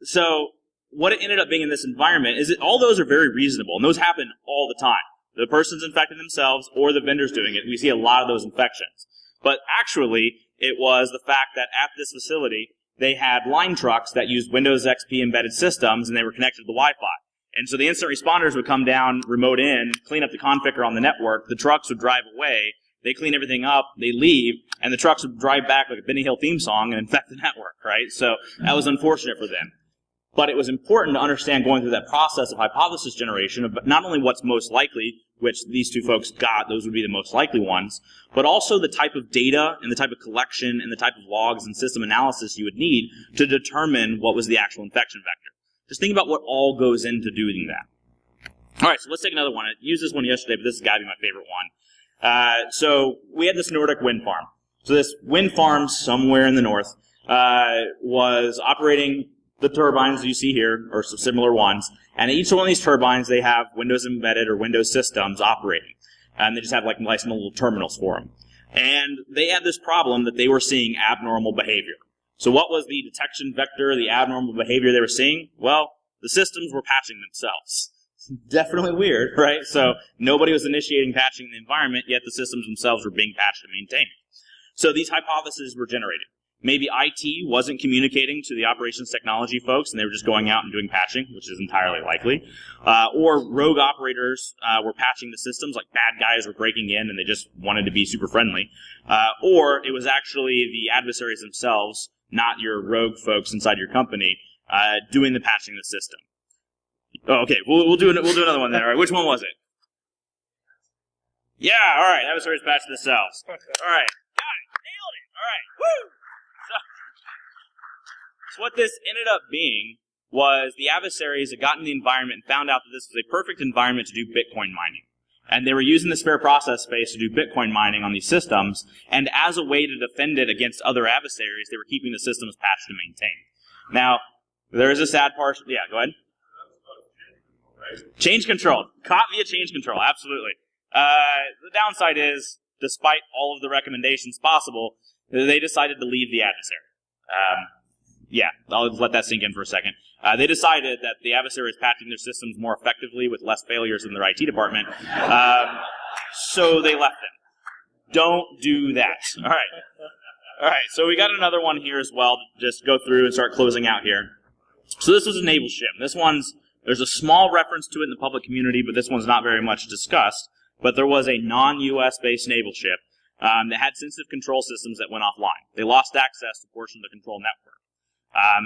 So what it ended up being in this environment is that all those are very reasonable, and those happen all the time. The person's infecting themselves or the vendor's doing it. We see a lot of those infections. But actually, it was the fact that at this facility, they had line trucks that used Windows XP embedded systems, and they were connected to the Wi-Fi. And so the incident responders would come down, remote in, clean up the configure on the network. The trucks would drive away, They clean everything up, they leave, and the trucks would drive back like a Benny Hill theme song and infect the network, right? So that was unfortunate for them. But it was important to understand going through that process of hypothesis generation of not only what's most likely, which these two folks got, those would be the most likely ones, but also the type of data and the type of collection and the type of logs and system analysis you would need to determine what was the actual infection vector. Just think about what all goes into doing that. All right, so let's take another one. I used this one yesterday, but this has got to be my favorite one. So we had this Nordic wind farm. So this wind farm somewhere in the north was operating the turbines you see here, or some similar ones, and each one of these turbines, they have Windows embedded or Windows systems operating, and they just have like nice little terminals for them. And they had this problem that they were seeing abnormal behavior. So what was the detection vector, the abnormal behavior they were seeing? Well, the systems were patching themselves. Definitely weird, right? So nobody was initiating patching in the environment, yet the systems themselves were being patched and maintained. So these hypotheses were generated. Maybe IT wasn't communicating to the operations technology folks, and they were just going out and doing patching, which is entirely likely. Or rogue operators were patching the systems, like bad guys were breaking in and they just wanted to be super friendly. Or it was actually the adversaries themselves, not your rogue folks inside your company, doing the patching of the system. Oh, okay, we'll do another one then. All right, which one was it? Yeah, all right, adversaries patching themselves. All right, got it, nailed it. All right, woo! So what this ended up being was the adversaries had gotten the environment and found out that this was a perfect environment to do Bitcoin mining. And they were using the spare process space to do Bitcoin mining on these systems, and as a way to defend it against other adversaries, they were keeping the systems patched and maintained. Now, there is a sad part. Yeah, go ahead. Change control. Caught via change control, absolutely. The downside is, despite all of the recommendations possible, they decided to leave the adversary. Yeah, I'll let that sink in for a second. They decided that the adversary is patching their systems more effectively with less failures in their IT department, so they left them. Don't do that. All right. All right, so we got another one here as well to just go through and start closing out here. So this was a naval ship. There's a small reference to it in the public community, but this one's not very much discussed. But there was a non-U.S. based naval ship that had sensitive control systems that went offline. They lost access to portions of the control network.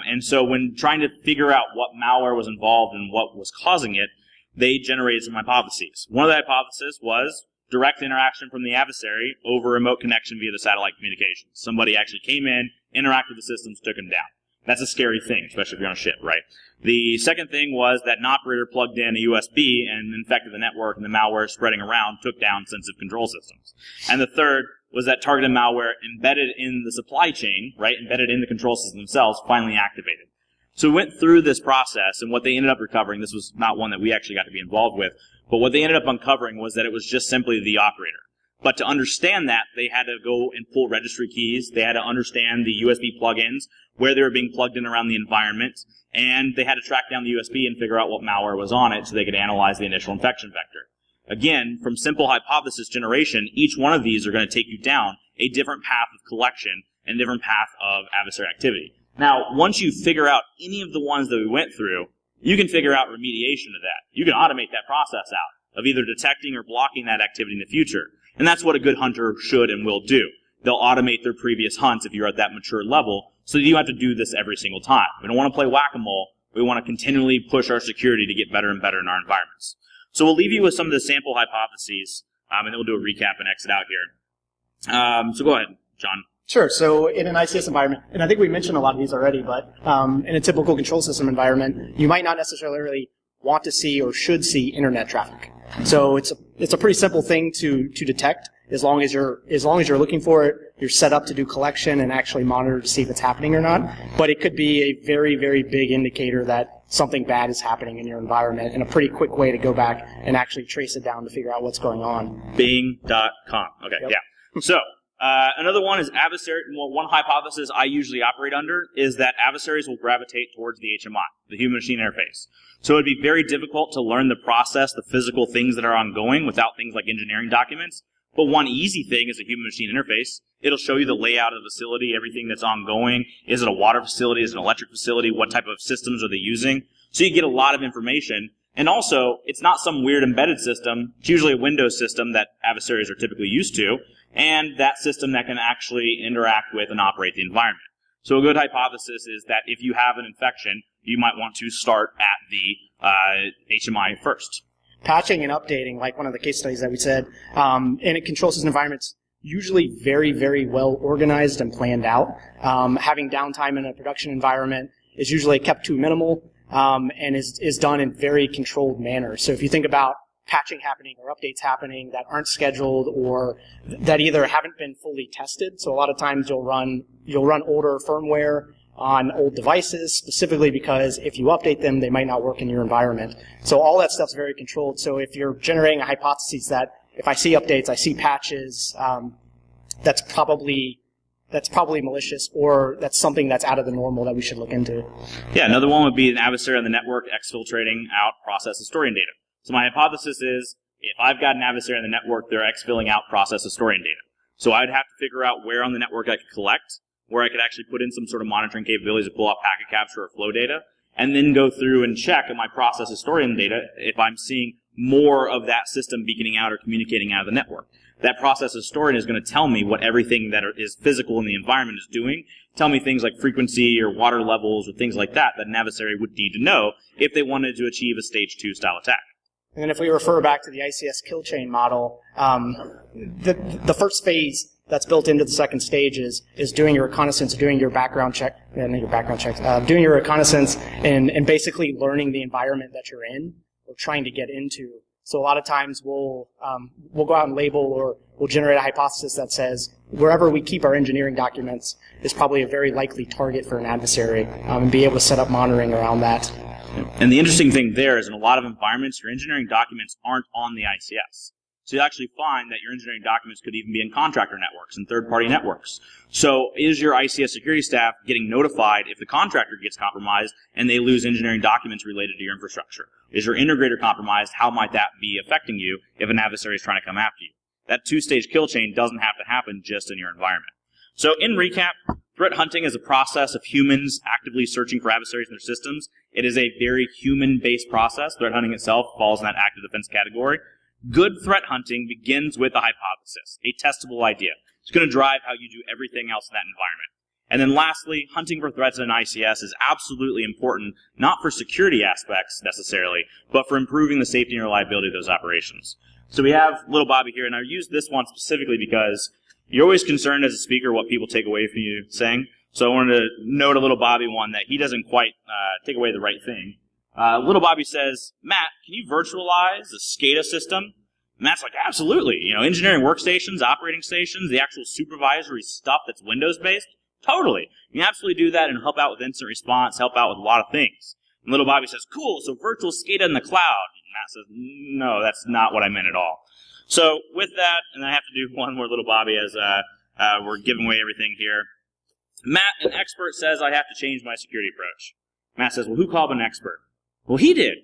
And so when trying to figure out what malware was involved and what was causing it, they generated some hypotheses. One of the hypotheses was direct interaction from the adversary over remote connection via the satellite communications. Somebody actually came in, interacted with the systems, took them down. That's a scary thing, especially if you're on a ship, right? The second thing was that an operator plugged in a USB and infected the network, and the malware spreading around took down sensitive control systems. And the third was that targeted malware embedded in the supply chain, right, embedded in the control system themselves, finally activated. So we went through this process, and what they ended up recovering, this was not one that we actually got to be involved with, but what they ended up uncovering was that it was just simply the operator. But to understand that, they had to go and pull registry keys, they had to understand the USB plugins, where they were being plugged in around the environment, and they had to track down the USB and figure out what malware was on it so they could analyze the initial infection vector. Again, from simple hypothesis generation, each one of these are going to take you down a different path of collection and a different path of adversary activity. Now, once you figure out any of the ones that we went through, you can figure out remediation of that. You can automate that process out of either detecting or blocking that activity in the future. And that's what a good hunter should and will do. They'll automate their previous hunts if you're at that mature level, so that you have to do this every single time. We don't want to play whack-a-mole. We want to continually push our security to get better and better in our environments. So we'll leave you with some of the sample hypotheses, and then we'll do a recap and exit out here. So go ahead, John. Sure. So in an ICS environment, and I think we mentioned a lot of these already, but in a typical control system environment, you might not necessarily want to see or should see internet traffic. So it's a pretty simple thing to detect. As long as you're looking for it, you're set up to do collection and actually monitor to see if it's happening or not. But it could be a very, very big indicator that something bad is happening in your environment, and a pretty quick way to go back and actually trace it down to figure out what's going on. Bing.com. Okay, yep. Yeah. So another one is adversary. Well, one hypothesis I usually operate under is that adversaries will gravitate towards the HMI, the human-machine interface. So it would be very difficult to learn the process, the physical things that are ongoing without things like engineering documents. But one easy thing is a human-machine interface. It'll show you the layout of the facility, everything that's ongoing. Is it a water facility? Is it an electric facility? What type of systems are they using? So you get a lot of information. And also, it's not some weird embedded system. It's usually a Windows system that adversaries are typically used to. and that system that can actually interact with and operate the environment. So a good hypothesis is that if you have an infection, you might want to start at the HMI first. Patching and updating, like one of the case studies that we said, in a control system environment's usually very, very well organized and planned out. Having downtime in a production environment is usually kept to minimal and is done in very controlled manner. So if you think about patching happening or updates happening that aren't scheduled or that either haven't been fully tested, so a lot of times you'll run older firmware on old devices, specifically because if you update them, they might not work in your environment. So all that stuff's very controlled. So if you're generating a hypothesis that if I see updates, I see patches, that's probably malicious, or that's something that's out of the normal that we should look into. Yeah, another one would be an adversary on the network exfiltrating out process historian data. So my hypothesis is if I've got an adversary on the network, they're exfilling out process historian data. So I'd have to figure out where on the network I could collect, where I could actually put in some sort of monitoring capabilities to pull out packet capture or flow data, and then go through and check in my process historian data if I'm seeing more of that system beaconing out or communicating out of the network. That process historian is going to tell me what everything that is physical in the environment is doing, tell me things like frequency or water levels or things like that an adversary would need to know if they wanted to achieve a stage 2 style attack. And then if we refer back to the ICS kill chain model, the first phase that's built into the second stage is doing your reconnaissance, doing your background check, doing your reconnaissance and basically learning the environment that you're in or trying to get into. So a lot of times we'll go out and label or we'll generate a hypothesis that says wherever we keep our engineering documents is probably a very likely target for an adversary, and be able to set up monitoring around that. And the interesting thing there is in a lot of environments, your engineering documents aren't on the ICS. So you actually find that your engineering documents could even be in contractor networks and third-party networks. So is your ICS security staff getting notified if the contractor gets compromised and they lose engineering documents related to your infrastructure? Is your integrator compromised? How might that be affecting you if an adversary is trying to come after you? That two-stage kill chain doesn't have to happen just in your environment. So in recap, threat hunting is a process of humans actively searching for adversaries in their systems. It is a very human-based process. Threat hunting itself falls in that active defense category. Good threat hunting begins with a hypothesis, a testable idea. It's going to drive how you do everything else in that environment. And then lastly, hunting for threats in an ICS is absolutely important, not for security aspects necessarily, but for improving the safety and reliability of those operations. So we have little Bobby here, and I use this one specifically because you're always concerned as a speaker what people take away from you saying. So I wanted to note a little Bobby one that he doesn't quite take away the right thing. Little Bobby says, Matt, can you virtualize the SCADA system? And Matt's like, absolutely. You know, engineering workstations, operating stations, the actual supervisory stuff that's Windows-based? Totally. You can absolutely do that and help out with incident response, help out with a lot of things. And little Bobby says, cool, so virtual SCADA in the cloud. And Matt says, no, that's not what I meant at all. So with that, and I have to do one more little Bobby as we're giving away everything here. Matt, an expert, says I have to change my security approach. Matt says, well, who called an expert? Well, he did.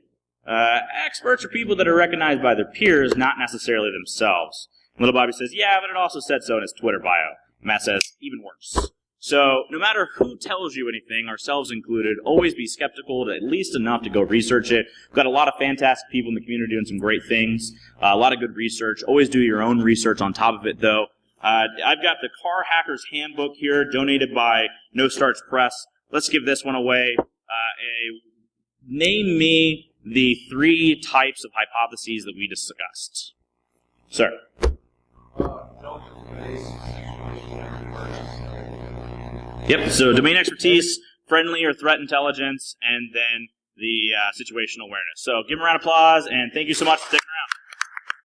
Experts are people that are recognized by their peers, not necessarily themselves. And little Bobby says, yeah, but it also said so in his Twitter bio. Matt says, even worse. So no matter who tells you anything, ourselves included, always be skeptical, at least enough to go research it. We've got a lot of fantastic people in the community doing some great things, a lot of good research. Always do your own research on top of it, though. I've got the Car Hacker's Handbook here, donated by No Starts Press. Let's give this one away. Name me the 3 types of hypotheses that we discussed. Sir. Yep, so domain expertise, friendly or threat intelligence, and then the situational awareness. So give them a round of applause, and thank you so much for